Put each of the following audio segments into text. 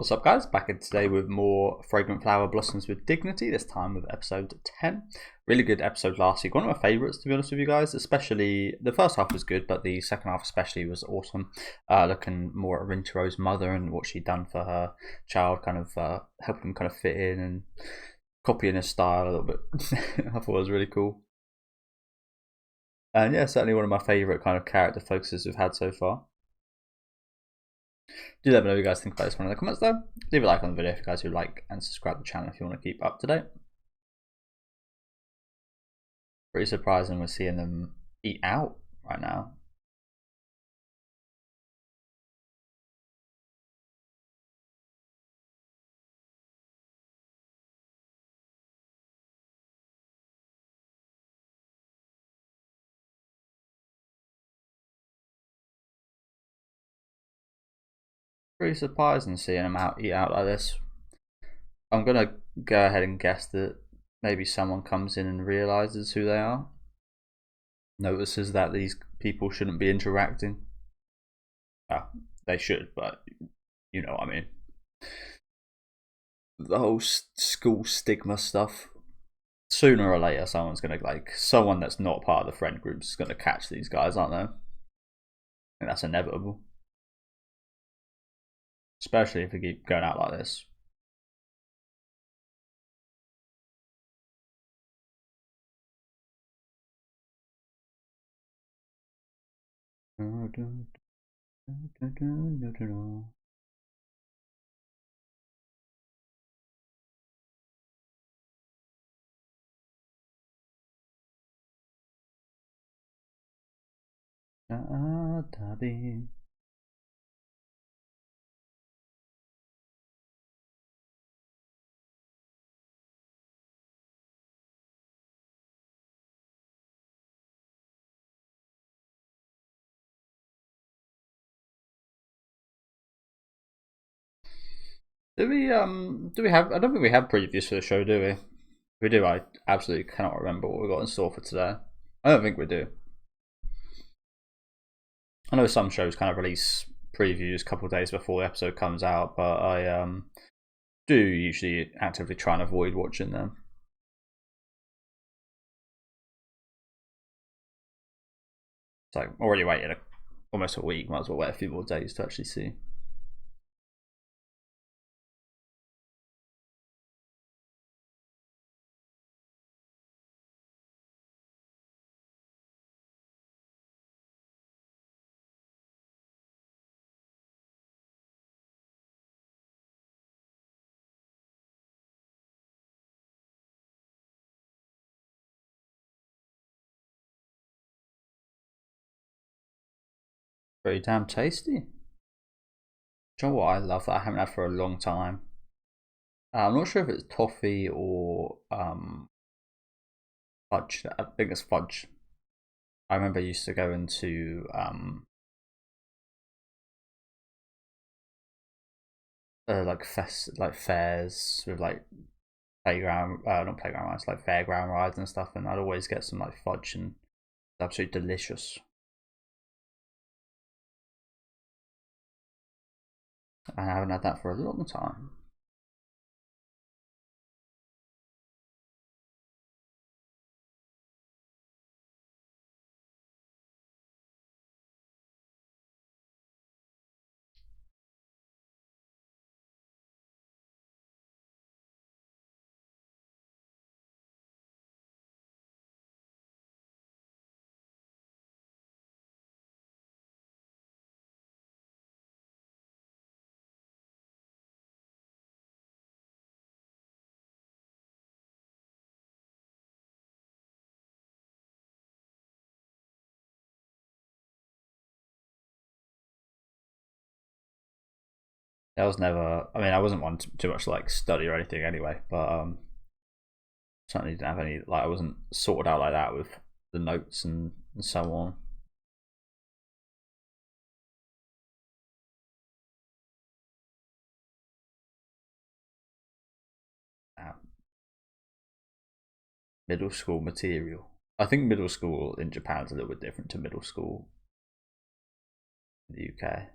What's up, guys? Back in today with more Fragrant Flower Blossoms with Dignity, this time with episode 10. Really good episode last week. One of my favourites, to be honest with you guys. Especially, the first half was good, but the second half especially was awesome. Looking more at Rintaro's mother and what she'd done for her child, kind of helping him kind of fit in and copying his style a little bit. I thought it was really cool. And yeah, certainly one of my favourite kind of character focuses we've had so far. Do let me know what you guys think about this one in the comments though. Leave a like on the video if you guys who like, and subscribe to the channel if you want to keep up to date. Pretty surprising we're seeing them eat out right now. Pretty surprising seeing them eat out like this. I'm gonna go ahead and guess that maybe someone comes in and realizes who they are, notices that these people shouldn't be interacting. They should, but you know what I mean. The whole school stigma stuff. Sooner or later, someone's gonna someone that's not part of the friend group is gonna catch these guys, aren't they? And that's inevitable. Especially if they keep going out like this. Do we have, I don't think we have previews for the show, do we? If we do, I absolutely cannot remember what we got in store for today. I don't think we do. I know some shows kind of release previews a couple of days before the episode comes out, but I do usually actively try and avoid watching them. So already waited almost a week, might as well wait a few more days to actually see. Very damn tasty. Do you know what I love that I haven't had for a long time? I'm not sure if it's toffee or fudge. I think it's fudge. I remember I used to go into like fairs with like playground, not playground rides, like fairground rides and stuff, and I'd always get some like fudge, and it's absolutely delicious. I haven't had that for a long time. I was never. I mean, I wasn't one too much to like study or anything anyway, but certainly didn't have any. Like, I wasn't sorted out like that with the notes and so on. Middle school material. I think middle school in Japan is a little bit different to middle school in the UK.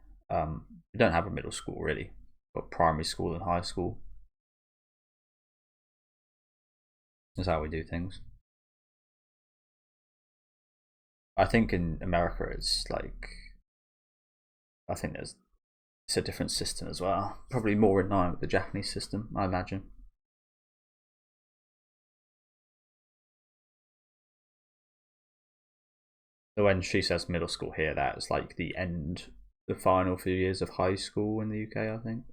We don't have a middle school really. got primary school and high school. That's how we do things. I think in America it's like, I think it's a different system as well. Probably more in line with the Japanese system, I imagine. So when she says middle school here, that's like the end, the final few years of high school in the UK, I think.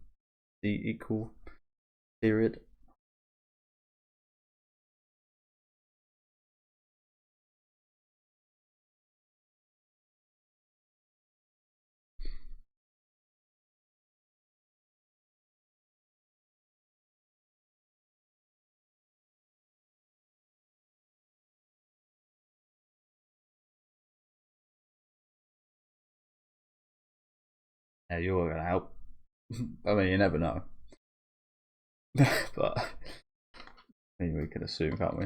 The equal period. Yeah, you're gonna help. I mean, you never know. But I mean, we can assume, can't we?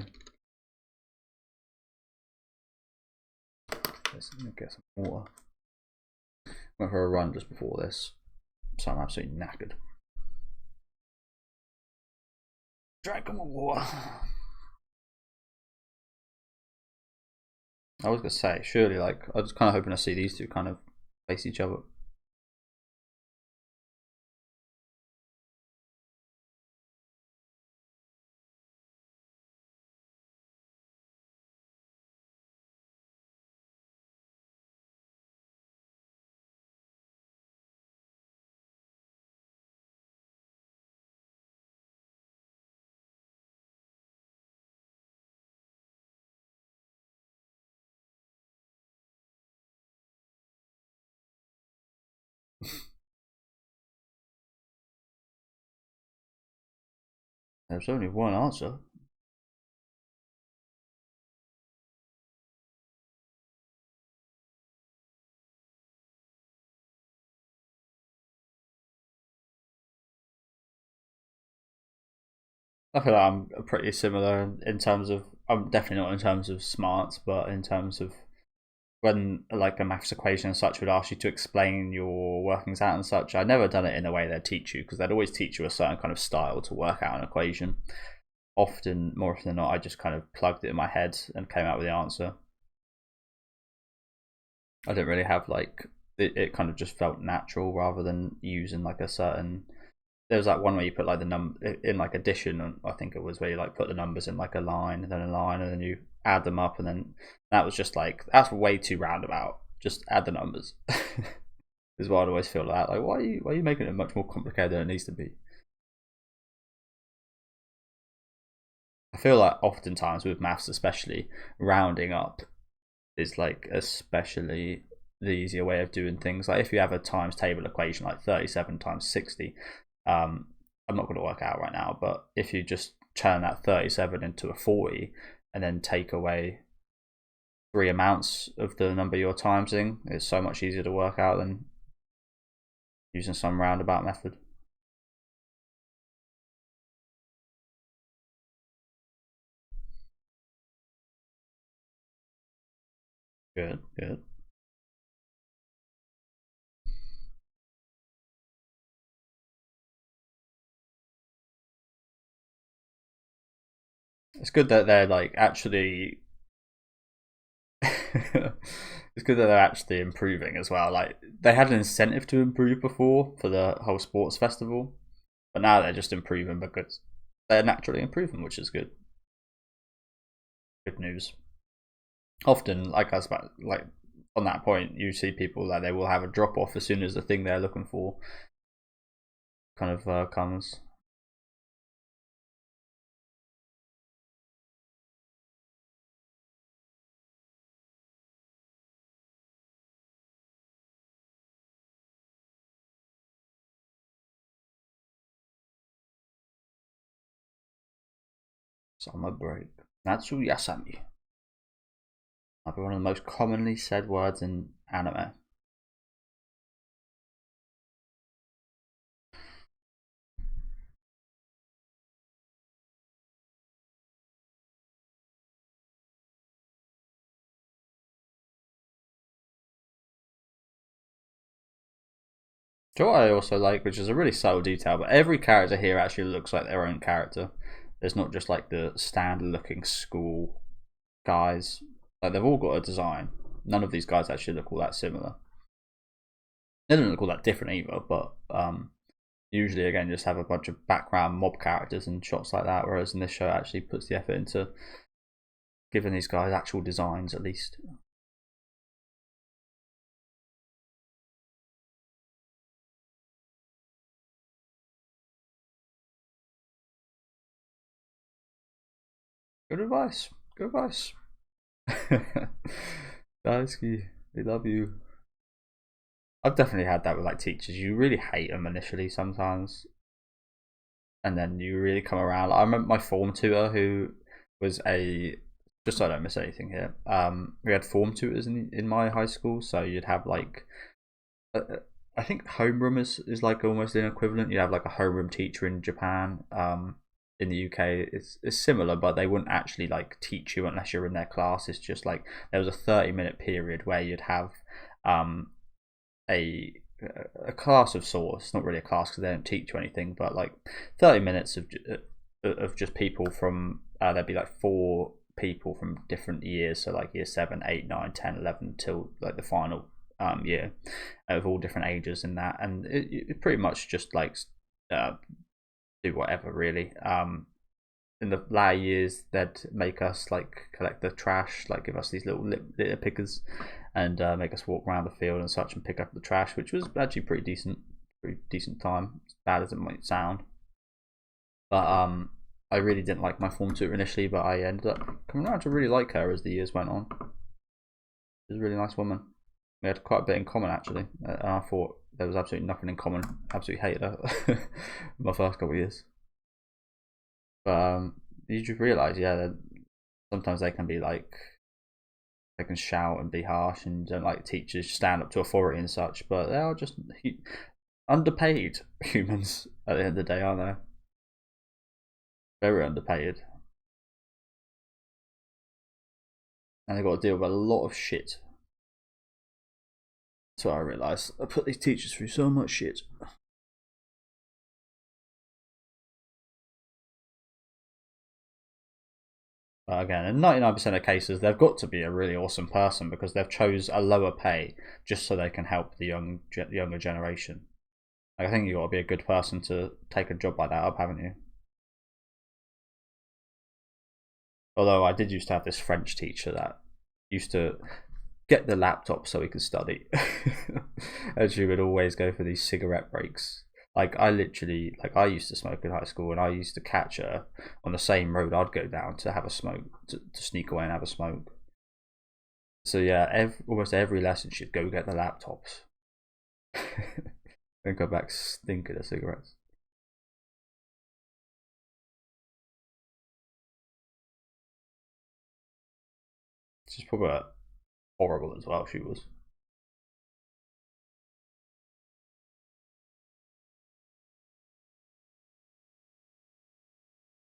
Let's get some water. Went for a run just before this, so I'm absolutely knackered. Drank my water. I was gonna say, surely, like, I was kind of hoping to see these two kind of face each other. There's only one answer. I feel like I'm pretty similar in terms of, I'm definitely not in terms of smarts, but in terms of when like a maths equation and such would ask you to explain your workings out and such, I'd never done it in a way they'd teach you, because they'd always teach you a certain kind of style to work out an equation. More often than not, I just kind of plugged it in my head and came out with the answer. I didn't really have like, it kind of just felt natural rather than using like a certain, there was like one where you put like the number in like addition, and I think it was where you like put the numbers in like a line and then a line and then you add them up, and then that was just like, that's way too roundabout. Just add the numbers. Is what I'd always feel like. Like, why are you making it much more complicated than it needs to be? I feel like oftentimes with maths, especially, rounding up is like especially the easier way of doing things. Like if you have a times table equation like 37 times 60, I'm not going to work out right now, but if you just turn that 37 into a 40 and then take away 3 amounts of the number you're timesing, it's so much easier to work out than using some roundabout method. Good, good. It's good that they're like actually it's good that they're actually improving as well. Like they had an incentive to improve before for the whole sports festival, but now they're just improving because they're naturally improving, which is good. Good news. Often, like I was about, like on that point, you see people that they will have a drop off as soon as the thing they're looking for kind of comes. Summer break. Natsu Yasami might be one of the most commonly said words in anime. Do you know what I also like, which is a really subtle detail, but every character here actually looks like their own character. There's not just like the standard looking school guys. Like they've all got a design. None of these guys actually look all that similar. They don't look all that different either, but usually again just have a bunch of background mob characters and shots like that, whereas in this show it actually puts the effort into giving these guys actual designs at least. Good advice. Good advice. Daisuke, they love you. I've definitely had that with like teachers. You really hate them initially sometimes, and then you really come around. I remember my form tutor who was a, just so I don't miss anything here. We had form tutors in my high school, so you'd have like, I think homeroom is like almost an equivalent. You have like a homeroom teacher in Japan. In the UK, it's similar, but they wouldn't actually like teach you unless you're in their class. It's just like there was a 30-minute period where you'd have a class of sorts. Not really a class because they don't teach you anything, but like 30 minutes of just people from there'd be like 4 people from different years, so like year 7, 8, 9, 10, 11 till like the final year, of all different ages in that, and it pretty much just like do whatever really. In the latter years, they'd make us like collect the trash, like give us these little litter pickers, and make us walk around the field and such and pick up the trash, which was actually pretty decent time, as bad as it might sound. But I really didn't like my form tutor initially, but I ended up coming around to really like her as the years went on. She was a really nice woman. We had quite a bit in common actually, and I thought there was absolutely nothing in common. Absolutely hated her my first couple of years. But you just realise, yeah, that sometimes they can be like, they can shout and be harsh and don't like teachers stand up to authority and such, but they are just underpaid humans at the end of the day, aren't they? Very underpaid. And they've got to deal with a lot of shit. So I realised I put these teachers through so much shit. But again, in 99% of cases, they've got to be a really awesome person because they've chose a lower pay just so they can help the younger generation. Like, I think you've got to be a good person to take a job like that up, haven't you? Although I did used to have this French teacher that used to get the laptop so he could study. And she would always go for these cigarette breaks. Like I literally, like I used to smoke in high school, and I used to catch her on the same road I'd go down to have a smoke, to sneak away and have a smoke. So yeah, almost every lesson she'd go get the laptops, then go back stinking of cigarettes. She's probably horrible as well. She was.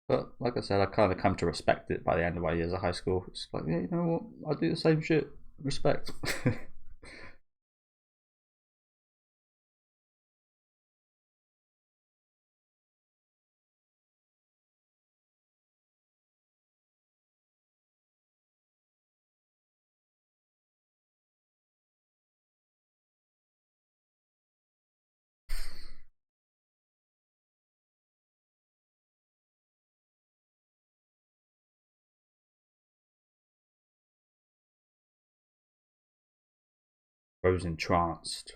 But like I said, I kind of come to respect it by the end of my years of high school. It's like, yeah, you know what? I do the same shit. Respect. Rose entranced.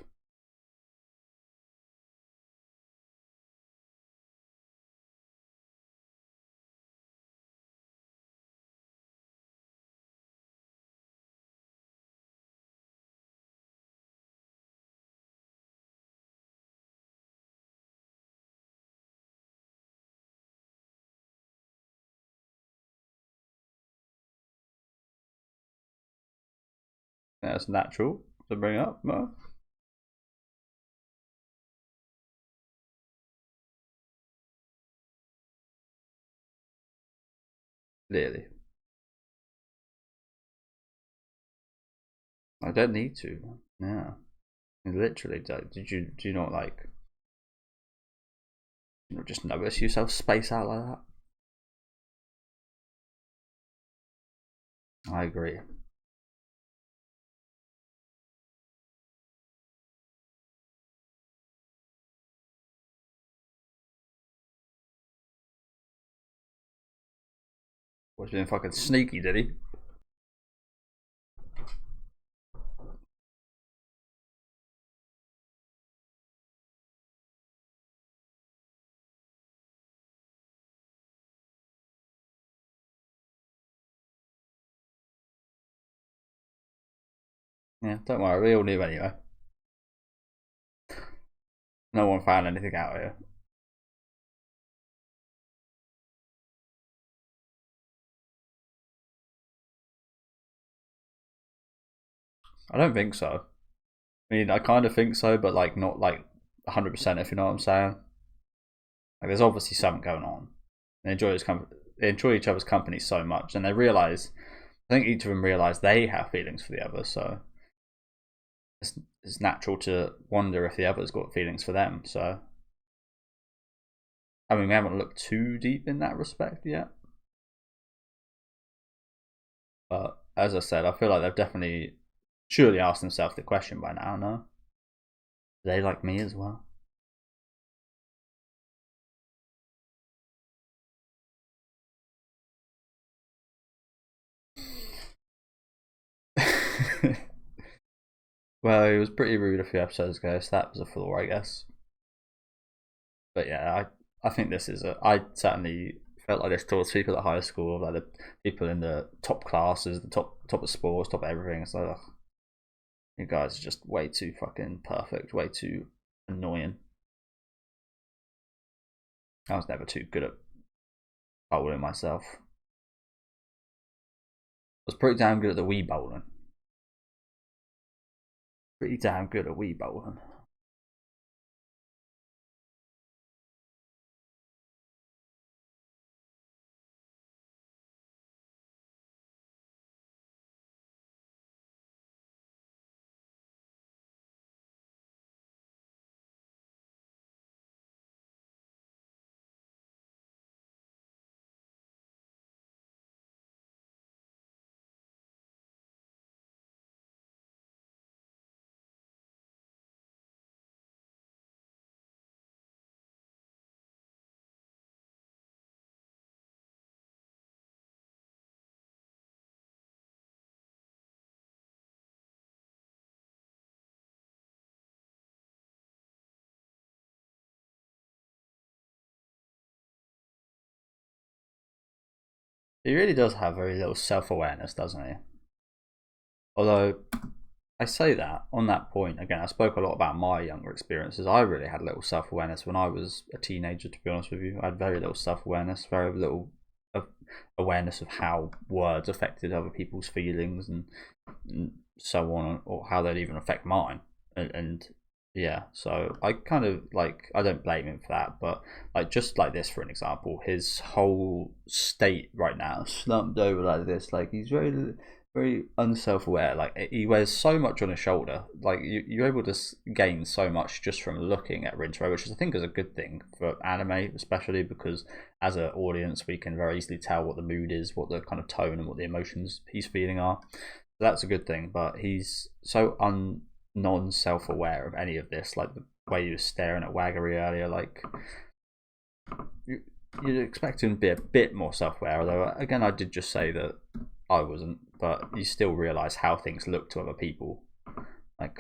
That's natural to bring up. No? Clearly. I don't need to. Yeah. Literally, do you not like just notice yourself space out like that? I agree. Was being fucking sneaky, did he? Yeah, don't worry, we all knew anyway. No one found anything out here. I don't think so. I mean, I kind of think so, but like not like 100%. If you know what I'm saying. Like, there's obviously something going on. They enjoy they enjoy each other's company so much, and they realize. I think each of them realize they have feelings for the other, so it's natural to wonder if the other's got feelings for them. So, I mean, we haven't looked too deep in that respect yet, but as I said, I feel like they've definitely surely asked themselves the question by now. No, they like me as well. Well, he was pretty rude a few episodes ago, so that was a flaw, I guess. But yeah, I think this is a. I certainly felt like this towards people at high school, like the people in the top classes, the top of sports, top of everything. It's like, ugh, you guys are just way too fucking perfect, way too annoying. I was never too good at bowling myself. I was pretty damn good at the Wii bowling. Pretty damn good at Wii bowling. He really does have very little self awareness, doesn't he? Although I say that on that point again, I spoke a lot about my younger experiences. I really had little self awareness when I was a teenager. To be honest with you, I had very little self awareness, very little awareness of how words affected other people's feelings and so on, or how they'd even affect mine. And yeah, so I kind of like I don't blame him for that, but like just like this for an example, his whole state right now, slumped over like this, like he's very unself-aware. Like he wears so much on his shoulder. Like you're able to gain so much just from looking at Rintaro, which I think is a good thing for anime, especially because as an audience we can very easily tell what the mood is, what the kind of tone and what the emotions he's feeling are. So that's a good thing. But he's so non-self-aware of any of this. Like the way he was staring at Waggery earlier, like you, you'd expect him to be a bit more self-aware. Although again, I did just say that I wasn't, but you still realise how things look to other people. Like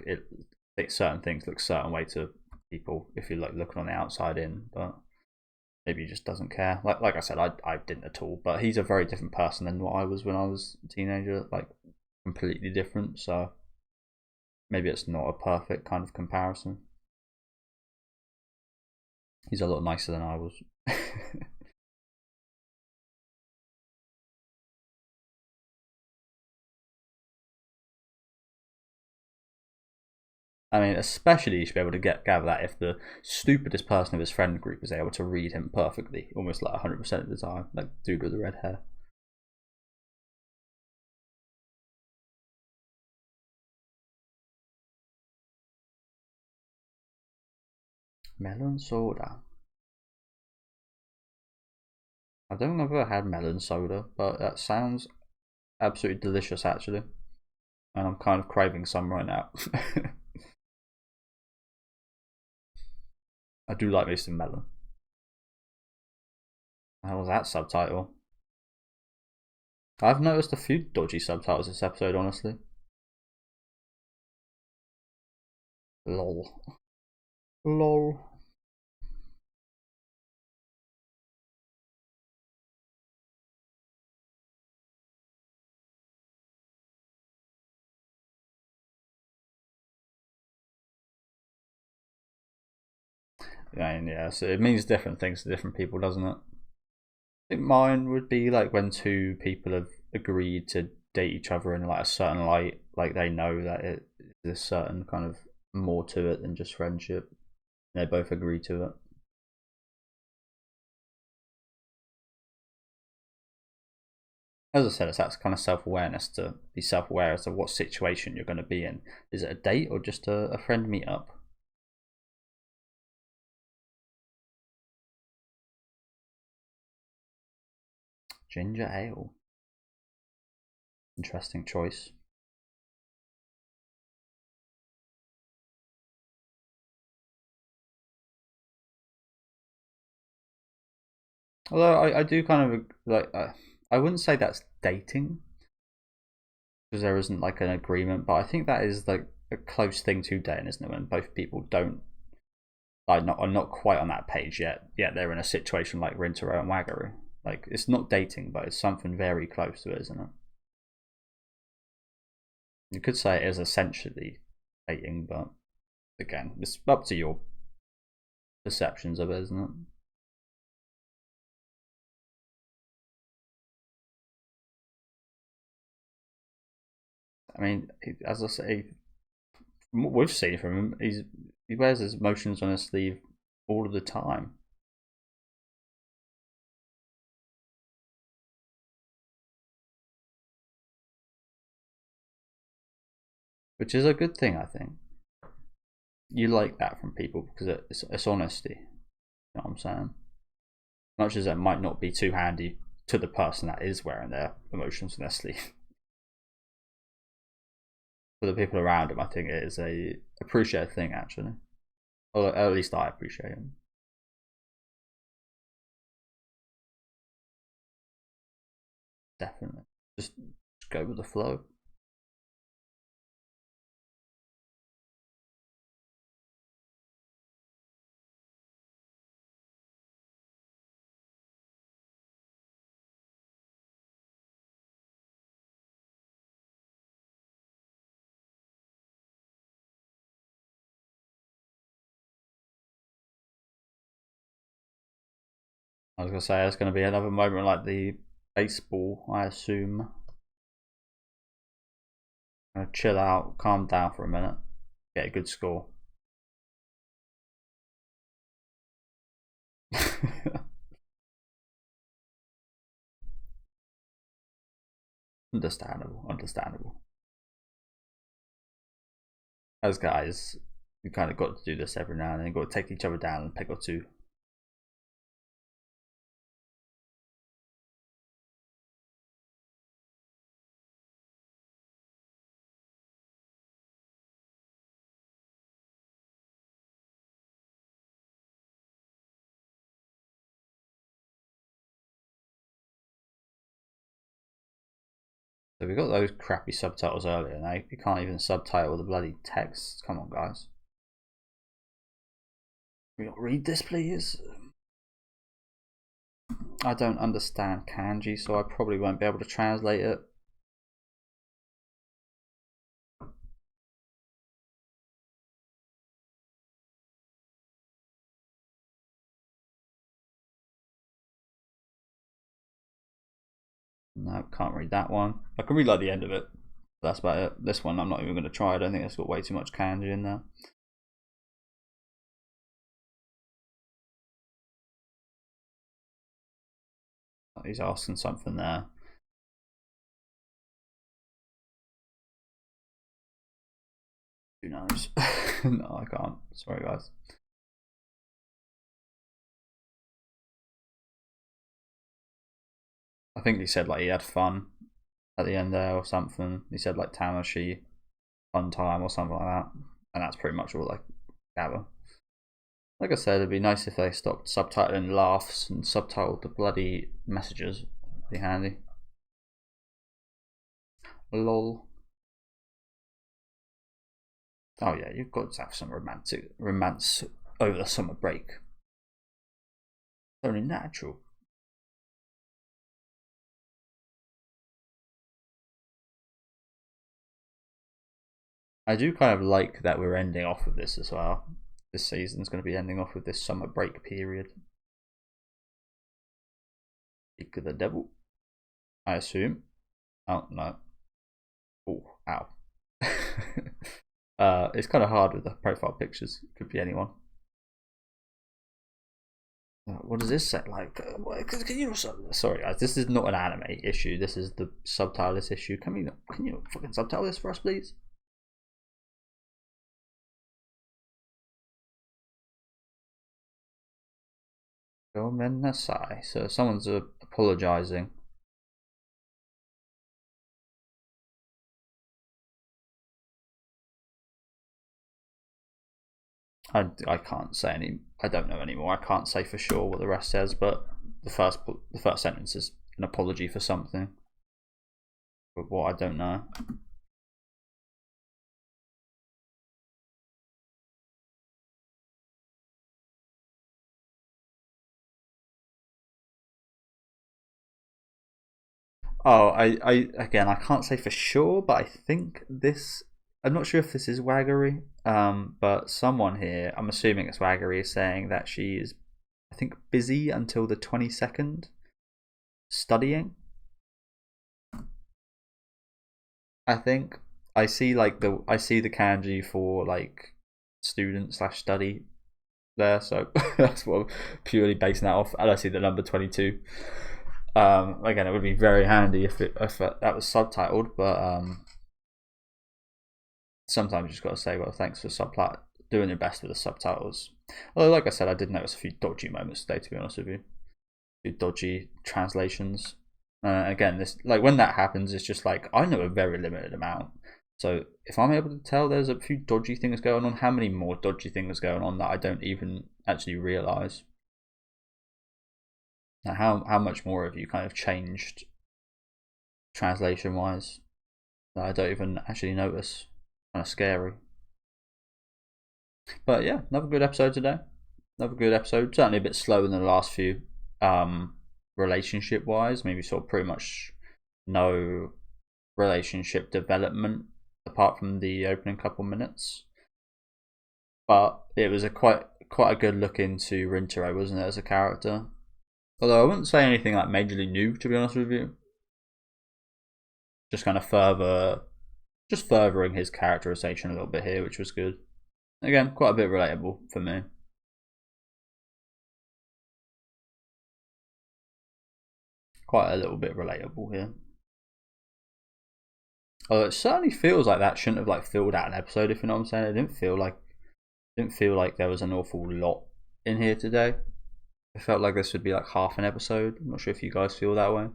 certain things look certain way to people if you're like looking on the outside in, but maybe he just doesn't care. Like I said, I didn't at all. But he's a very different person than what I was when I was a teenager. Like completely different. So maybe it's not a perfect kind of comparison. He's a lot nicer than I was. I mean, especially you should be able to gather that if the stupidest person of his friend group is able to read him perfectly, almost like 100% of the time, like dude with the red hair. Melon soda. I don't think I've ever had melon soda, but that sounds absolutely delicious actually. And I'm kind of craving some right now. I do like me some melon. How was that subtitle? I've noticed a few dodgy subtitles this episode, honestly. Lol. Lol. And yeah, so it means different things to different people, doesn't it? I think mine would be like when two people have agreed to date each other in like a certain light, like they know that there's a certain kind of more to it than just friendship. They both agree to it. As I said, it's that kind of self-awareness to be self-aware as to what situation you're going to be in. Is it a date or just a friend meetup? Ginger ale. Interesting choice. Although I do kind of like, I wouldn't say that's dating because there isn't like an agreement, but I think that is like a close thing to dating, isn't it? When both people don't like are not quite on that page yet. Yet they're in a situation like Rintaro and Wagaru. Like it's not dating, but it's something very close to it, isn't it? You could say it is essentially dating, but again, it's up to your perceptions of it, isn't it? I mean, as I say, from what we've seen from him, he wears his emotions on his sleeve all of the time. Which is a good thing, I think. You like that from people because it's honesty. You know what I'm saying? Much as it might not be too handy to the person that is wearing their emotions on their sleeve. For the people around him, I think it is a appreciated thing actually. Or at least I appreciate him. Definitely. Just go with the flow. I was gonna say it's gonna be another moment like the baseball, I assume. Gonna chill out, calm down for a minute, get a good score. Understandable, understandable. As guys, you kind of got to do this every now and then. Got to take each other down and pick or two. So we got those crappy subtitles earlier, and you can't even subtitle the bloody text. Come on, guys. We got read this, please. I don't understand kanji, so I probably won't be able to translate it. No, can't read that one. I can read like the end of it. That's about it. This one I'm not even going to try. I don't think it's got way too much kanji in there. He's asking something there. Who knows? No, I can't. Sorry, guys. I think he said like he had fun at the end there or something. He said like Tanashi, fun time or something like that, and that's pretty much all I gather. Like I said, it'd be nice if they stopped subtitling laughs and subtitled the bloody messages. It'd be handy. Lol. Oh yeah, you've got to have some romance over the summer break. It's only natural. I do kind of like that we're ending off with this as well. This season's going to be ending off with this summer break period. Speak of the devil, I assume. Oh no. Oh, ow. It's kind of hard with the profile pictures. Could be anyone. What does this say? Like, can you? Sorry, guys. This is not an anime issue. This is the subtitle this issue. Can you fucking subtitle this for us, please? Gomenasai. So someone's apologizing. I can't say any. I don't know anymore. I can't say for sure what the rest says, but the first sentence is an apology for something. But what I don't know. Oh, again, I can't say for sure, but I think this. I'm not sure if this is Waggery, but someone here, I'm assuming it's Waggery, is saying that she is, I think, busy until the 22nd, studying. I think I see like the kanji for like student slash study there, so that's what I'm purely basing that off. And I see the number 22. Again, it would be very handy if that was subtitled, but sometimes you just got to say, well, thanks for doing your best with the subtitles. Although, like I said, I did notice a few dodgy moments today, to be honest with you. A few dodgy translations. Again, this like when that happens, it's just like I know a very limited amount. So if I'm able to tell there's a few dodgy things going on, how many more dodgy things going on that I don't even actually realize? Now, how much more have you kind of changed translation wise that I don't even actually notice? Kind of scary. But yeah, another good episode today. Another good episode. Certainly a bit slower than the last few. Relationship wise, maybe sort of pretty much no relationship development apart from the opening couple minutes. But it was quite a good look into Rintaro, wasn't it, as a character? Although I wouldn't say anything like majorly new, to be honest with you. Just kind of furthering his characterization a little bit here, which was good. Again, quite a bit relatable for me. Quite a little bit relatable here. Although it certainly feels like that shouldn't have like filled out an episode, if you know what I'm saying. It didn't feel like there was an awful lot in here today. It felt like this would be like half an episode. I'm not sure if you guys feel that way.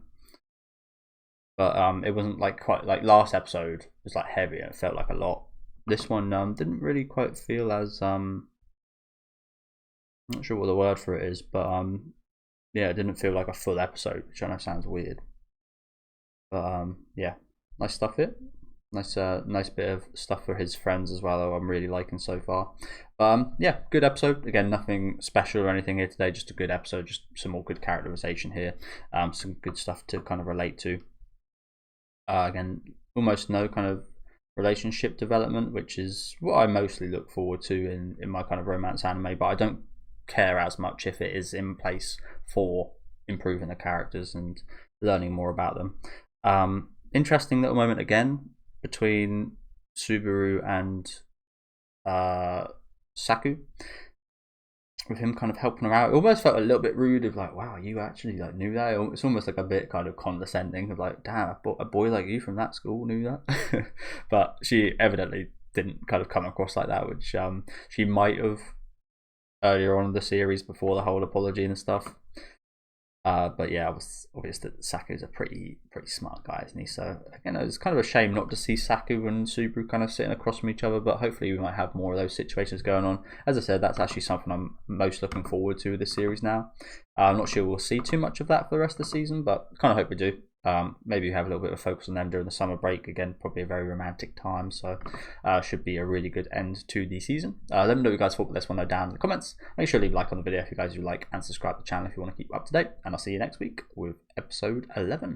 But it wasn't like quite like last episode was like heavy and it felt like a lot. This one didn't really quite feel as I'm not sure what the word for it is, but yeah, it didn't feel like a full episode, which I know sounds weird. But yeah, nice stuff here. Nice bit of stuff for his friends as well, though I'm really liking so far. Yeah, good episode. Again, nothing special or anything here today, just a good episode, just some more good characterization here. Some good stuff to kind of relate to. Again, almost no kind of relationship development, which is what I mostly look forward to in my kind of romance anime, but I don't care as much if it is in place for improving the characters and learning more about them. Interesting little moment again between Subaru and Saku, with him kind of helping her out. It almost felt a little bit rude of like, wow, you actually like knew that. It's almost like a bit kind of condescending of like, damn, a boy like you from that school knew that. But she evidently didn't kind of come across like that, which she might have earlier on in the series before the whole apology and stuff. But yeah, I was obvious that Saku's a pretty smart guy, isn't he? So again, it's kind of a shame not to see Saku and Subaru kind of sitting across from each other, but hopefully we might have more of those situations going on. As I said, that's actually something I'm most looking forward to with this series now. I'm not sure we'll see too much of that for the rest of the season, but kind of hope we do. Maybe have a little bit of focus on them during the summer break. Again, probably a very romantic time, so should be a really good end to the season. Let me know what you guys thought about this one though down in the comments. Make sure to leave a like on the video if you guys do like, and subscribe to the channel if you want to keep up to date. And I'll see you next week with episode 11.